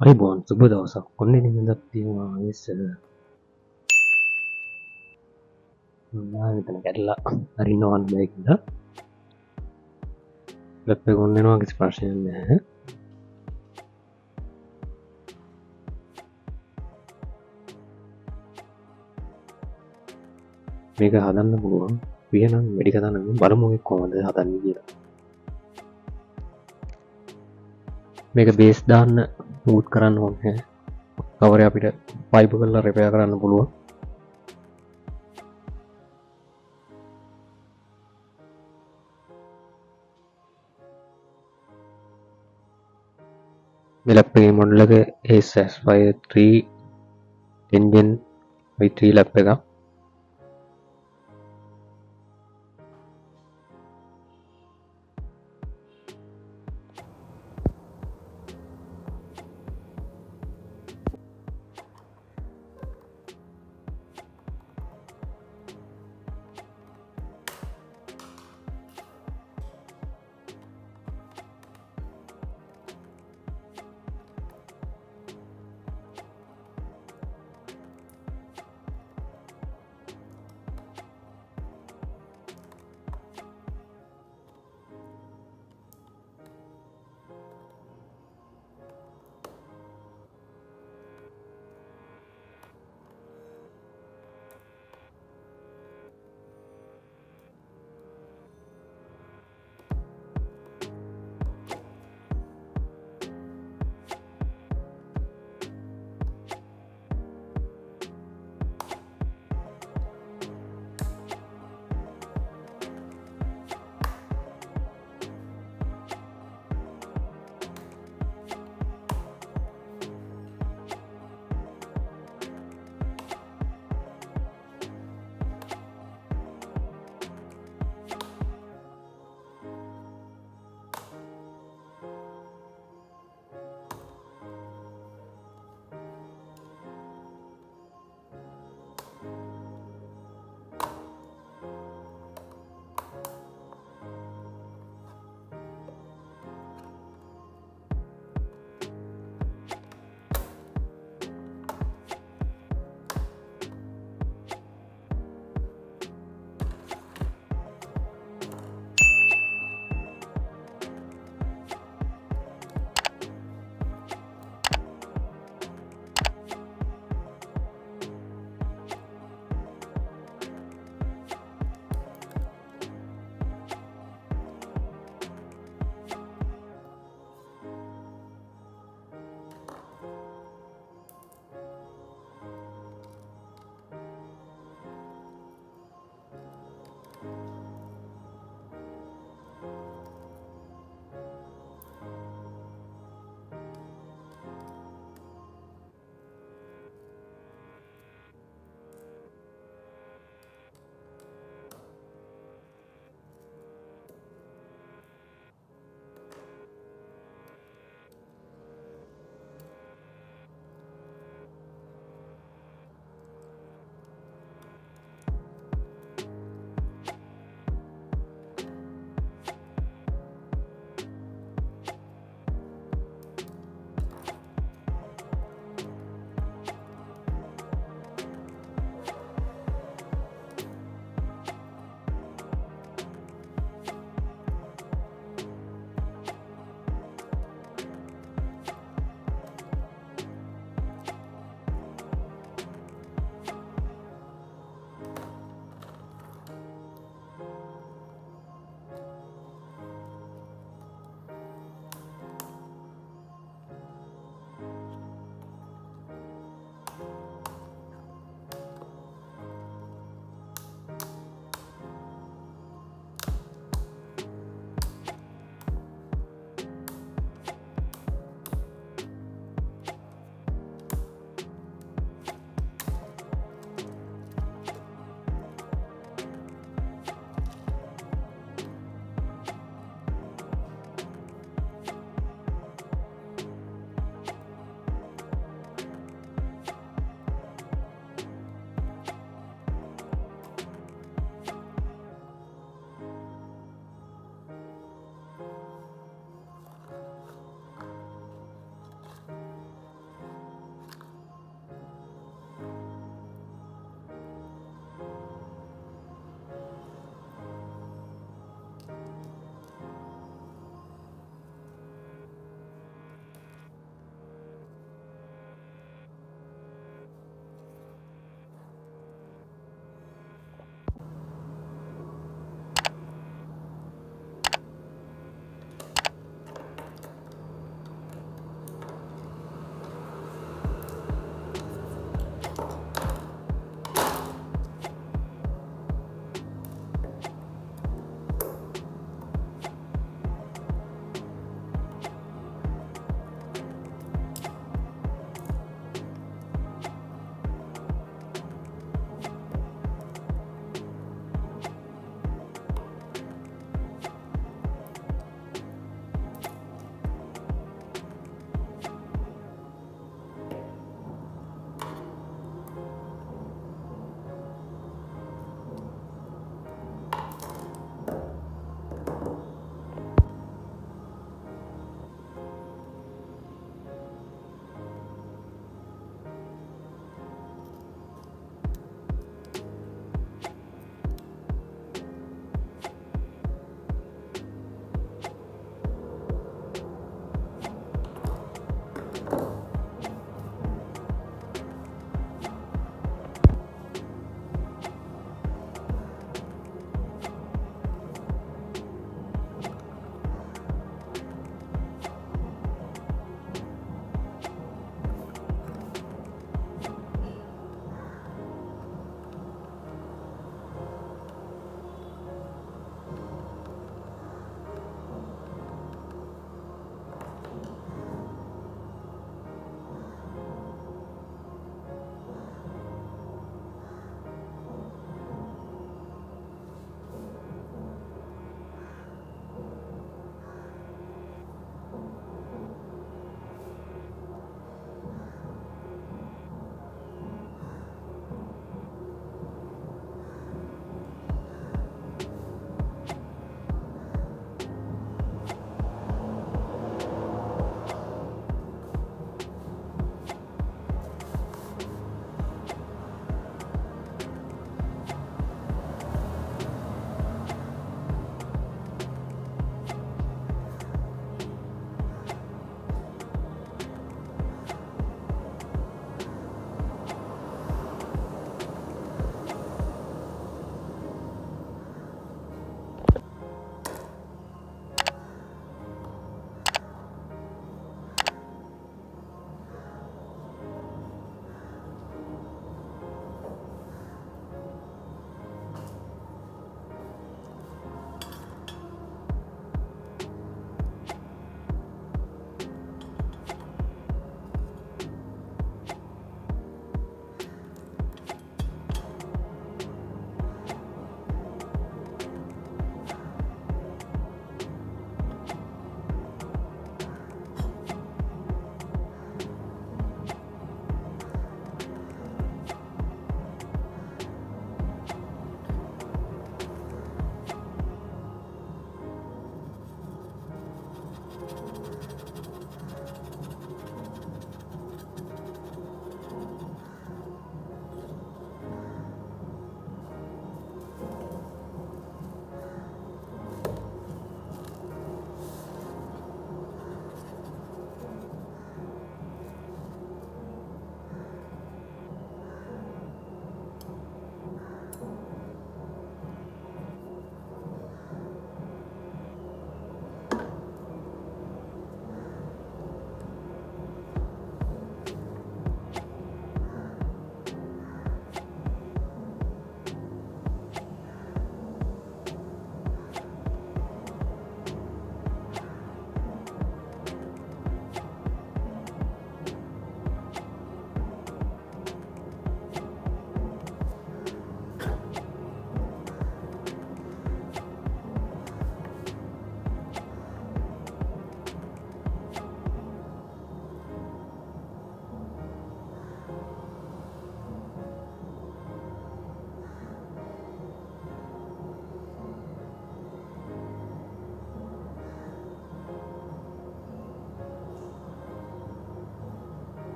අයිබෝන් සුබ දවසක්. ඔන්න ඉතින් ඉඳක් තියෙනවා ඉස්සර මම මෙතන කැඩලා හරින්න ඕන දෙයක්ද ලැප් එක ඔන් වෙනවා කිසි ප්‍රශ්නයක් නැහැ. මේක හදන්න පුළුවන් වියනම් වැඩි කතා නෙමෙයි බලමු ඒක කොහොමද හදන්නේ කියලා. මේක බේස් දාන්න බූට් කරන්න ඕනේ. කවරේ අපිට පයිප් කරලා රිපෙයාර් කරන්න පුළුවන්. මේ ලැප් එකේ මොඩල් එක ASUS53 10 Gen i3 ලැප් එකක්.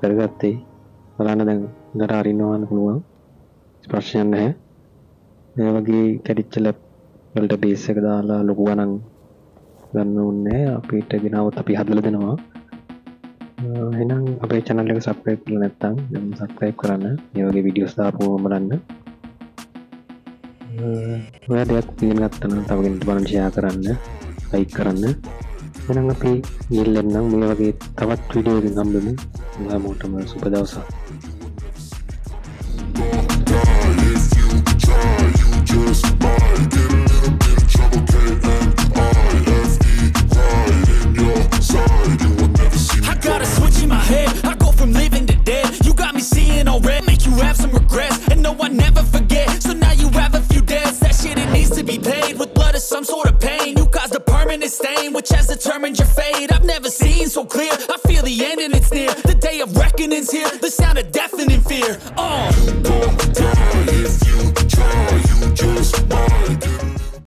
කරගත්තේ. බලන්න දැන් හොඳට අරින්නවන්න පුළුවන්. ස්පර්ශයක් නැහැ. මේ වගේ කැඩිච්ච ලැප් වලට බේස් එක දාලා ලොකු ගණන් ගන්න ඕනේ නැහැ. අපිට ගෙනාවොත් අපි හදලා දෙනවා. එහෙනම් අපේ channel එක subscribe කරලා නැත්නම් දැන් subscribe කරන්න. මේ වගේ videos දාපුවම බලන්න. ඔයා දෙයක් ඉගෙන ගත්තා නම් තව කෙනෙක්ට බලන්න share කරන්න, like කරන්න. එහෙනම් අපි ඊළඟ මේ වගේ තවත් වීඩියෝ එකකින් හම්බෙමු. හැමෝටම සුබ දවසක්. I got a switch in my head. I go from living to dead. You got me seeing all red. Make you have some regrets. And no, I never forget. So now you have a few debts. That shit, it needs to be paid with blood or some sort of pain. You caused a permanent stain, which has determined your fate. I've never seen so clear. I feel the end and it's near. The day of reckoning's here. The sound of deafening fear.